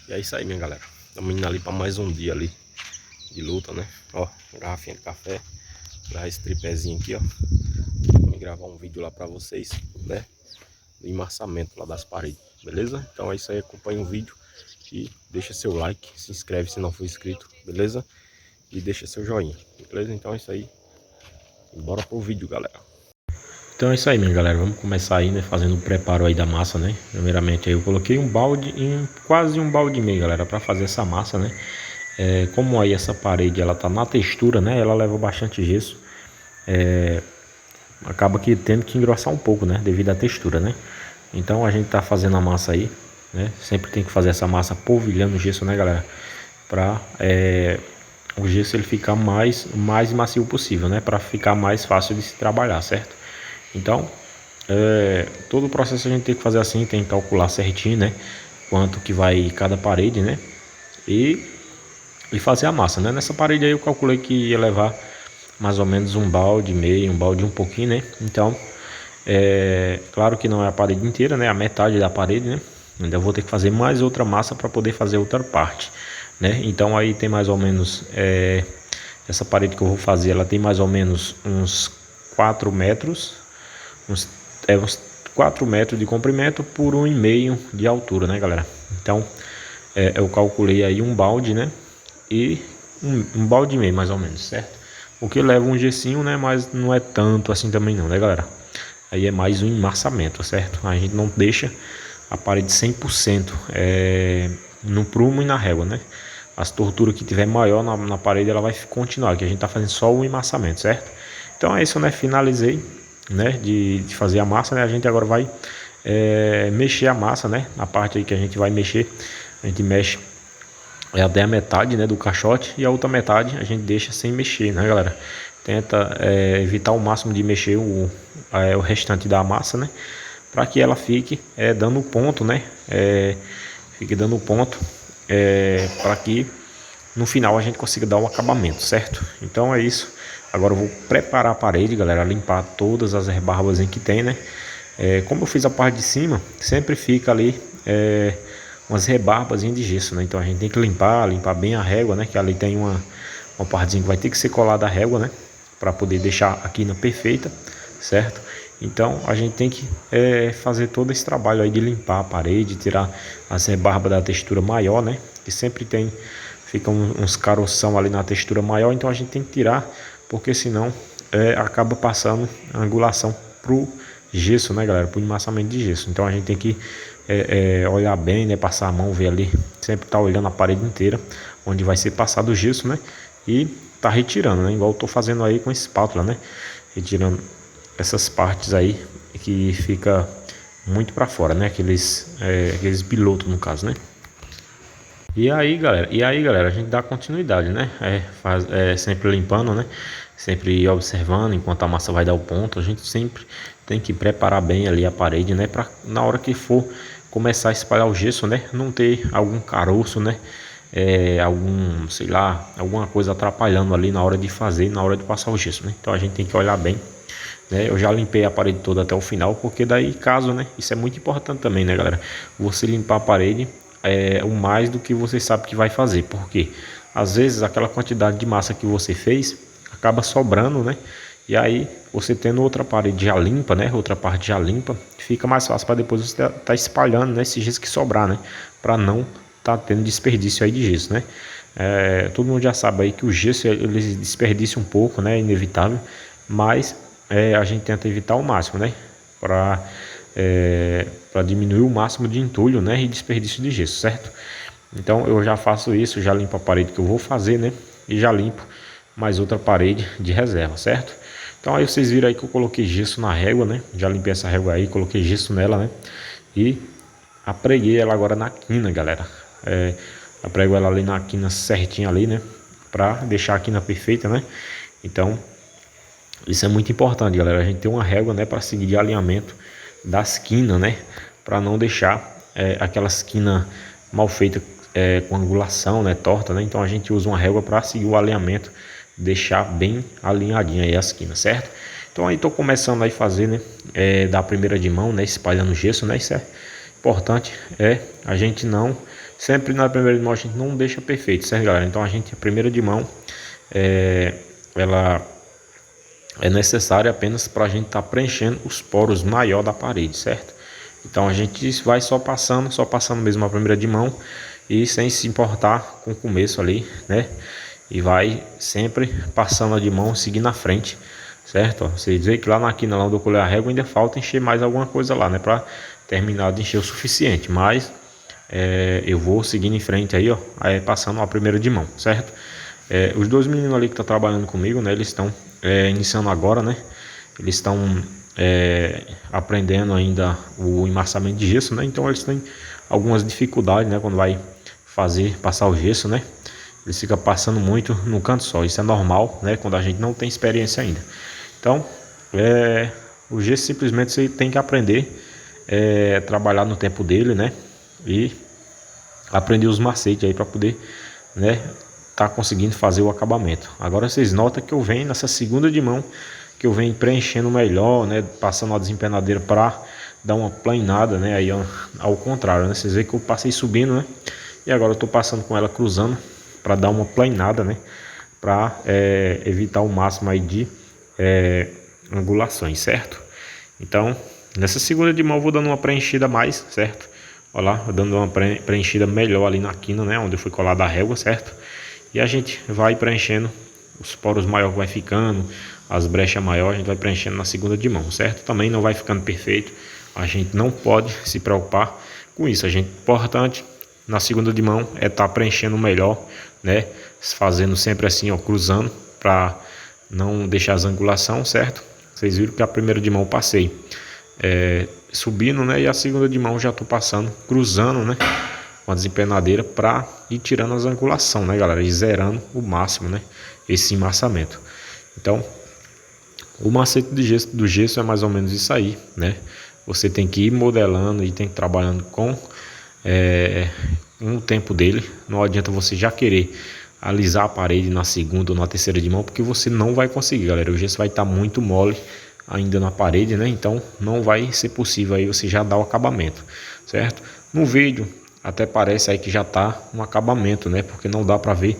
E é isso aí, minha galera. Estamos indo ali para mais um dia ali de luta, né? Ó, garrafinha de café. Levar esse tripézinho aqui, ó. Vou gravar um vídeo lá para vocês, né? Do emmassamento lá das paredes, beleza? Então é isso aí, acompanha o vídeo e deixa seu like, se inscreve se não for inscrito, beleza? E deixa seu joinha, beleza? Então é isso aí. E bora pro vídeo, galera. Então é isso aí, minha galera. Vamos começar aí, né? Fazendo o preparo aí da massa, né? Primeiramente aí eu coloquei um balde, quase um balde e meio, galera, para fazer essa massa, né? Como aí essa parede ela tá na textura, né? Ela leva bastante gesso. Acaba que tendo que engrossar um pouco, né? Devido à textura, né? Então a gente tá fazendo a massa aí, né? Sempre tem que fazer essa massa polvilhando o gesso, né, galera? Pra o gesso ele ficar mais macio possível, né? Para ficar mais fácil de se trabalhar, certo? Então, todo o processo a gente tem que fazer assim, tem que calcular certinho, né? Quanto que vai cada parede, né? E fazer a massa, né? Nessa parede aí eu calculei que ia levar mais ou menos um balde meio, um balde um pouquinho, né? Então, claro que não é a parede inteira, né? A metade da parede, né? Ainda vou ter que fazer mais outra massa para poder fazer outra parte, né? Então aí tem mais ou menos essa parede que eu vou fazer, ela tem mais ou menos uns 4 metros, uns 4 metros de comprimento por 1,5 de altura, né, galera? Então eu calculei aí um balde, né? E um balde e meio mais ou menos, certo? O que leva um gessinho, né? Mas não é tanto assim também não, né, galera? Aí é mais um emmassamento, certo? A gente não deixa a parede 100% no prumo e na régua, né? As torturas que tiver maior na parede, ela vai continuar, que a gente tá fazendo só o emmassamento, certo? Então é isso, né? Finalizei, né? De fazer a massa, né? A gente agora vai mexer a massa, né? Na parte aí que a gente vai mexer, a gente mexe até a metade, né, do caixote, e a outra metade a gente deixa sem mexer, né, galera? Tenta evitar o máximo de mexer o restante da massa, né? Para que ela fique dando ponto, né? Fique dando ponto para que no final a gente consiga dar um acabamento, certo? Então é isso. Agora eu vou preparar a parede, galera, limpar todas as rebarbas que tem, né? Como eu fiz a parte de cima, sempre fica ali umas rebarbas de gesso, né? Então a gente tem que limpar bem a régua, né? Que ali tem uma partezinha que vai ter que ser colada a régua, né? Para poder deixar a quina perfeita, certo? Então a gente tem que fazer todo esse trabalho aí de limpar a parede, tirar as rebarbas da textura maior, né? Que sempre fica uns caroção ali na textura maior, então a gente tem que tirar, porque senão acaba passando a angulação pro gesso, né, galera? Pro emmassamento de gesso. Então a gente tem que olhar bem, né? Passar a mão, ver ali, sempre tá olhando a parede inteira, onde vai ser passado o gesso, né? E tá retirando, né? Igual eu tô fazendo aí com espátula, né? Retirando essas partes aí que fica muito para fora, né? Aqueles pilotos no caso, né? E aí, galera, a gente dá continuidade, né? Sempre limpando, né? Sempre observando enquanto a massa vai dar o ponto. A gente sempre tem que preparar bem ali a parede, né? Para na hora que for começar a espalhar o gesso, né? Não ter algum caroço, né? Sei lá, alguma coisa atrapalhando ali na hora de fazer, na hora de passar o gesso, né? Então a gente tem que olhar bem, né? Eu já limpei a parede toda até o final, porque daí caso, né? Isso é muito importante também, né, galera? Você limpar a parede o mais do que você sabe que vai fazer, porque às vezes aquela quantidade de massa que você fez acaba sobrando, né? E aí você tendo outra parede já limpa, né? Outra parte já limpa, fica mais fácil para depois você tá espalhando, né? Esse gesso que sobrar, né? Para não tá tendo desperdício aí de gesso, né? Todo mundo já sabe aí que o gesso ele desperdiça um pouco, né? É inevitável, mas a gente tenta evitar ao máximo, né? Para diminuir o máximo de entulho, né? E desperdício de gesso, certo? Então eu já faço isso, já limpo a parede que eu vou fazer, né? E já limpo mais outra parede de reserva, certo? Então aí vocês viram aí que eu coloquei gesso na régua, né? Já limpei essa régua aí, coloquei gesso nela, né? E apreguei ela agora na quina, galera. Aprego ela ali na quina certinha ali, né? Pra deixar a quina perfeita, né? Então isso é muito importante, galera. A gente tem uma régua, né? Para seguir de alinhamento das quinas, né? Para não deixar aquelas quinas mal feitas com angulação, né? Torta, né? Então a gente usa uma régua para seguir o alinhamento, deixar bem alinhadinha aí as quinas, certo? Então aí tô começando aí fazer, né? Da primeira de mão, né? Espalhando gesso, né? Isso é importante, a gente não sempre na primeira de mão a gente não deixa perfeito, certo, galera? Então a primeira de mão, ela é necessária apenas para a gente estar preenchendo os poros maior da parede, certo? Então a gente vai só passando mesmo a primeira de mão e sem se importar com o começo ali, né? E vai sempre passando a de mão, seguindo na frente, certo? Ó, vocês veem que lá na quina, lá onde eu colei a régua, ainda falta encher mais alguma coisa lá, né? Para terminar de encher o suficiente, mas eu vou seguindo em frente aí, ó, passando a primeira de mão, certo? Os dois meninos ali que estão trabalhando comigo, né? Eles estão iniciando agora, né? Eles estão aprendendo ainda o emmassamento de gesso, né? Então eles têm algumas dificuldades, né? Quando vai passar o gesso, né? Eles ficam passando muito no canto só. Isso é normal, né? Quando a gente não tem experiência ainda. Então, o gesso simplesmente você tem que aprender trabalhar no tempo dele, né? E aprender os macetes aí para poder, né? Tá conseguindo fazer o acabamento. Agora vocês notam que eu venho nessa segunda de mão, que eu venho preenchendo melhor, né? Passando a desempenadeira para dar uma planada, né? Aí ao contrário, né? Vocês veem que eu passei subindo, né? E agora eu tô passando com ela cruzando para dar uma planada, né? Para evitar o máximo aí de angulações, certo? Então, nessa segunda de mão eu vou dando uma preenchida mais, certo? Olha lá, dando uma preenchida melhor ali na quina, né? Onde foi colada a régua, certo? E a gente vai preenchendo os poros maiores que vai ficando, as brechas maiores a gente vai preenchendo na segunda de mão, certo? Também não vai ficando perfeito, a gente não pode se preocupar com isso. Importante na segunda de mão é estar preenchendo melhor, né? Fazendo sempre assim, ó, cruzando, para não deixar as angulações, certo? Vocês viram que a primeira de mão eu passei subindo, né? E a segunda de mão já tô passando, cruzando, né? Com a desempenadeira para ir tirando as angulações, né, galera? E zerando o máximo, né? Esse emmassamento. Então, o macete do gesso é mais ou menos isso aí, né? Você tem que ir modelando e tem que ir trabalhando com o tempo dele. Não adianta você já querer alisar a parede na segunda ou na terceira de mão, porque você não vai conseguir, galera. O gesso vai estar muito mole ainda na parede, né? Então não vai ser possível aí você já dar o acabamento, certo? No vídeo até parece aí que já tá um acabamento, né? Porque não dá para ver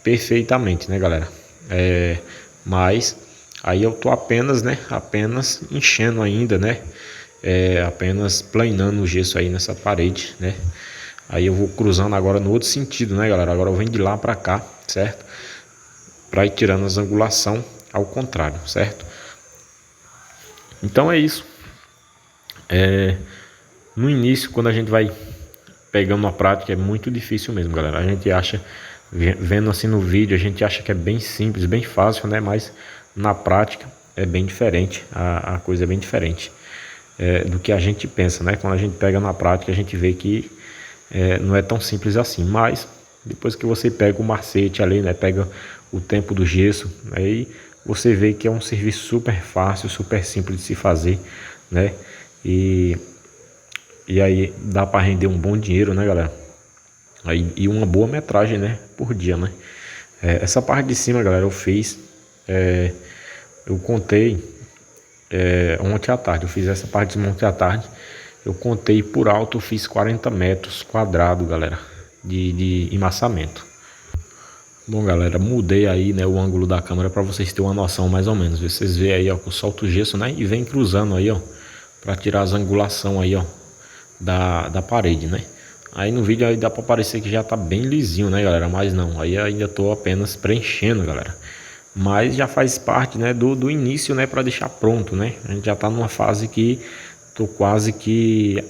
perfeitamente, né, galera? Mas aí eu tô apenas, né? Apenas enchendo ainda, né? Apenas planando o gesso aí nessa parede, né? Aí eu vou cruzando agora no outro sentido, né, galera? Agora eu venho de lá para cá, certo? Para ir tirando as angulações ao contrário, certo? Então é isso. No início, quando a gente vai pegando a prática, é muito difícil mesmo, galera. A gente acha, vendo assim no vídeo, a gente acha que é bem simples, bem fácil, né? Mas na prática é bem diferente, a coisa é bem diferente do que a gente pensa, né? Quando a gente pega na prática, a gente vê que não é tão simples assim. Mas depois que você pega o macete ali, né? Pega o tempo do gesso, aí você vê que é um serviço super fácil, super simples de se fazer, né? E aí dá para render um bom dinheiro, né, galera? E uma boa metragem, né, por dia, né? Essa parte de cima, galera, eu fiz, eu contei ontem à tarde. Eu fiz essa parte de cima ontem à tarde. Eu contei por alto, eu fiz 40 metros quadrados, galera, de emmassamento. Bom, galera, mudei aí, né, o ângulo da câmera para vocês terem uma noção mais ou menos. Vocês veem aí, ó, que eu solto o gesso, né, e vem cruzando aí, ó, para tirar as angulações aí, ó, da parede, né? Aí no vídeo aí dá para parecer que já tá bem lisinho, né, galera? Mas não, aí ainda tô apenas preenchendo, galera. Mas já faz parte, né, do início, né, para deixar pronto, né? A gente já tá numa fase que tô quase que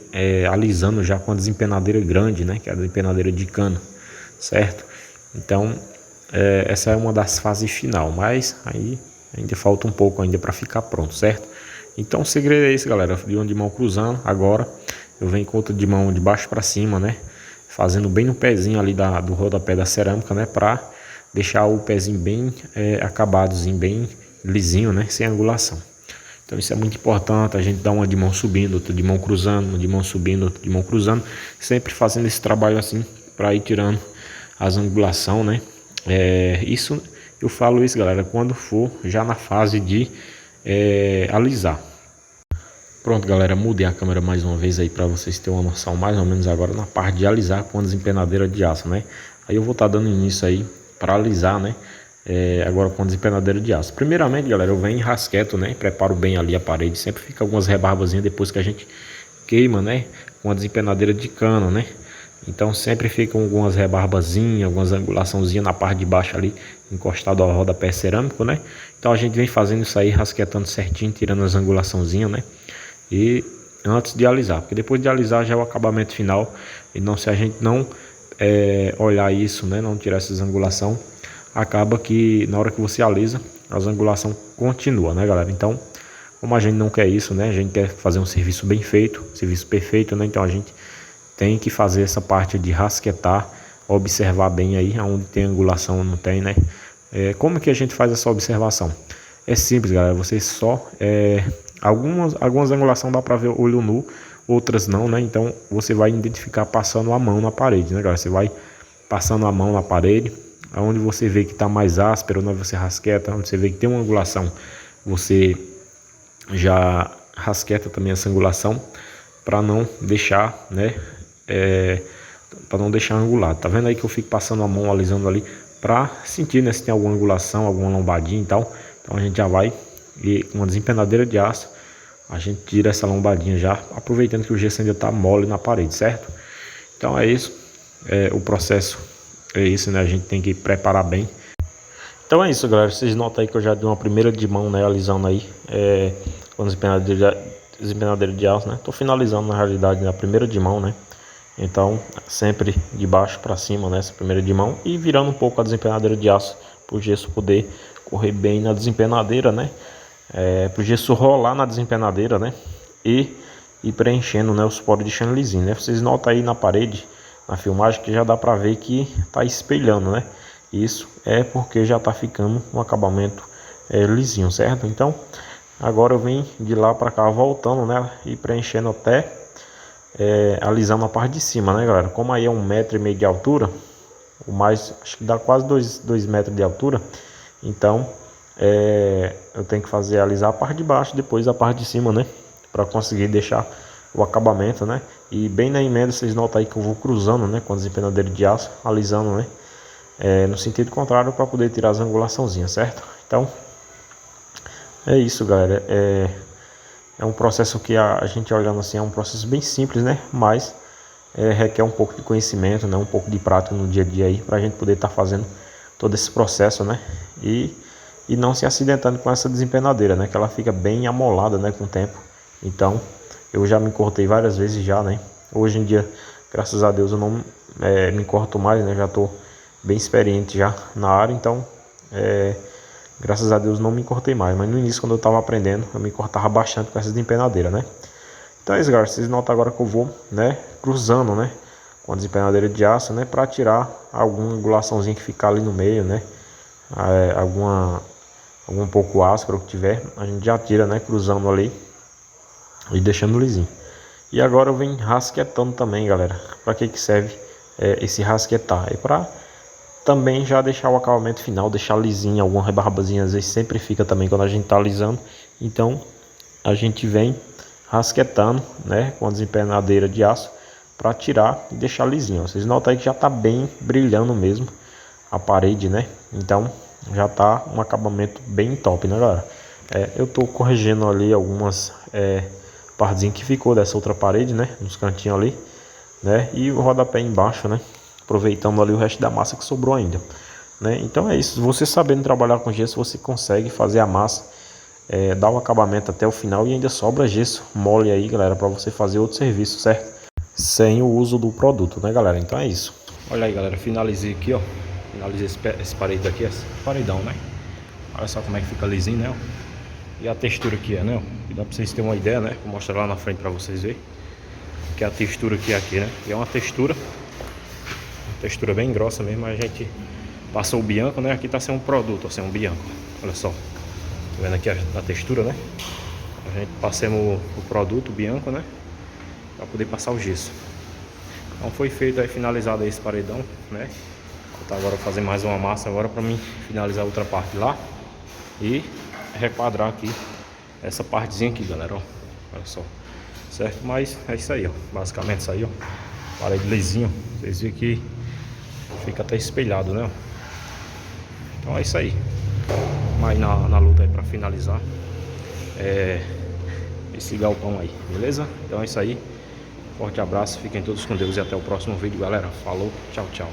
alisando já com a desempenadeira grande, né, que é a desempenadeira de cano, certo? Então essa é uma das fases final, mas aí ainda falta um pouco ainda para ficar pronto, certo? Então o segredo é esse, galera, de uma de mão cruzando. Agora eu venho com outra de mão de baixo para cima, né, fazendo bem no pezinho ali do rodapé da cerâmica, né, para deixar o pezinho bem acabadozinho, bem lisinho, né, sem angulação. Então isso é muito importante, a gente dá uma de mão subindo, outra de mão cruzando, uma de mão subindo, outra de mão cruzando, sempre fazendo esse trabalho assim para ir tirando as angulações, né. Isso eu falo isso, galera, quando for já na fase de alisar. Pronto, galera, mudei a câmera mais uma vez aí para vocês terem uma noção mais ou menos agora na parte de alisar com a desempenadeira de aço, né? Aí eu vou estar dando início aí para alisar, né? Agora com a desempenadeira de aço. Primeiramente, galera, eu venho e rasqueto, né? Preparo bem ali a parede. Sempre fica algumas rebarbazinhas depois que a gente queima, né? Com a desempenadeira de cana, né? Então sempre ficam algumas rebarbazinhas, algumas angulaçãozinhas na parte de baixo ali, encostado ao rodapé cerâmico, né? Então a gente vem fazendo isso aí, rasquetando certinho, tirando as angulaçãozinhas, né? E antes de alisar, porque depois de alisar já é o acabamento final. E não, se a gente não olhar isso, né? Não tirar essas angulação, acaba que na hora que você alisa, as angulação continua, né, galera? Então, como a gente não quer isso, né? A gente quer fazer um serviço bem feito, serviço perfeito, né? Então a gente tem que fazer essa parte de rasquetar, observar bem aí onde tem angulação ou não tem, né? Como que a gente faz essa observação? É simples, galera. Você só algumas angulações dá para ver olho nu, outras não, né? Então você vai identificar passando a mão na parede, né, galera? Você vai passando a mão na parede, aonde você vê que está mais áspero, né? Você rasqueta, onde você vê que tem uma angulação, você já rasqueta também essa angulação para não deixar, né? Para não deixar angulado. Tá vendo aí que eu fico passando a mão alisando ali para sentir, né, se tem alguma angulação, alguma lombadinha e tal. Então a gente já vai e com uma desempenadeira de aço a gente tira essa lombadinha já, aproveitando que o gesso ainda tá mole na parede, certo? Então é isso, o processo é isso, né? A gente tem que preparar bem. Então é isso, galera. Vocês notam aí que eu já dei uma primeira de mão, né, alisando aí com a desempenadeira de aço, né? Tô finalizando na realidade, né, a primeira de mão, né? Então sempre de baixo para cima, né, essa primeira de mão, e virando um pouco a desempenadeira de aço para o gesso poder correr bem na desempenadeira, né? Para o gesso rolar na desempenadeira, né? E preenchendo, né, os poros, deixando lisinho, né? Vocês notam aí na parede, na filmagem, que já dá para ver que tá espelhando, né? Isso é porque já tá ficando um acabamento lisinho, certo? Então agora eu venho de lá para cá voltando, né, e preenchendo até alisando a parte de cima, né, galera? Como aí é 1,5 m de altura, o mais, acho que dá quase 2 metros de altura. Então eu tenho que fazer alisar a parte de baixo, depois a parte de cima, né, para conseguir deixar o acabamento, né? E bem na emenda vocês notam aí que eu vou cruzando, né, com a desempenadeira de aço, alisando, né, no sentido contrário, para poder tirar as angulaçãozinhas, certo? Então é isso, galera. É um processo que a gente olhando assim é um processo bem simples, né? Mas requer um pouco de conhecimento, né? Um pouco de prática no dia a dia aí, para a gente poder estar fazendo todo esse processo, né? E não se acidentando com essa desempenadeira, né? Que ela fica bem amolada, né, com o tempo. Então eu já me cortei várias vezes já, né? Hoje em dia, graças a Deus, eu não me corto mais, né? Já estou bem experiente já na área, então graças a Deus não me cortei mais. Mas no início, quando eu estava aprendendo, eu me cortava bastante com essa desempenadeira, né? Então é isso, galera. Vocês notam agora que eu vou, né, cruzando, né, com a desempenadeira de aço, né, para tirar alguma angulaçãozinha que ficar ali no meio, né, algum pouco áspero que tiver, a gente já tira, né, cruzando ali e deixando lisinho. E agora eu venho rasquetando também, galera. Para que serve esse rasquetar? É para também já deixar o acabamento final, deixar lisinho, alguma rebarbazinha às vezes sempre fica também quando a gente tá alisando. Então a gente vem rasquetando, né, com a desempenadeira de aço para tirar e deixar lisinho. Vocês notam aí que já tá bem brilhando mesmo a parede, né? Então já tá um acabamento bem top, né, galera? Eu tô corrigindo ali algumas partezinhas que ficou dessa outra parede, né, nos cantinhos ali, né, e o rodapé embaixo, né, aproveitando ali o resto da massa que sobrou ainda, né? Então é isso. Você sabendo trabalhar com gesso, você consegue fazer a massa, dar o acabamento até o final e ainda sobra gesso mole aí, galera, para você fazer outro serviço, certo? Sem o uso do produto, né, galera? Então é isso. Olha aí, galera, finalizei aqui, ó. Finalizei esse parede aqui, esse paredão, né? Olha só como é que fica lisinho, né? E a textura que é, né? E dá pra vocês terem uma ideia, né? Vou mostrar lá na frente pra vocês verem que a textura que é aqui, né? E é uma textura bem grossa mesmo. A gente passou o bianco, né? Aqui tá sem um produto, sem um bianco. Olha só, tá vendo aqui a textura, né? A gente passamos o produto, o bianco, né, para poder passar o gesso. Então foi feito aí, finalizado aí esse paredão, né? Vou tá agora fazer mais uma massa agora para mim finalizar a outra parte lá e requadrar aqui essa partezinha aqui, galera, ó. olha só, certo? Mas é isso aí, ó, basicamente isso aí, ó, parede lisinho, vocês viram que fica até espelhado, né? Então é isso aí, mas na luta aí pra finalizar esse galpão aí, beleza? Então é isso aí, forte abraço, fiquem todos com Deus e até o próximo vídeo, galera. Falou, tchau, tchau.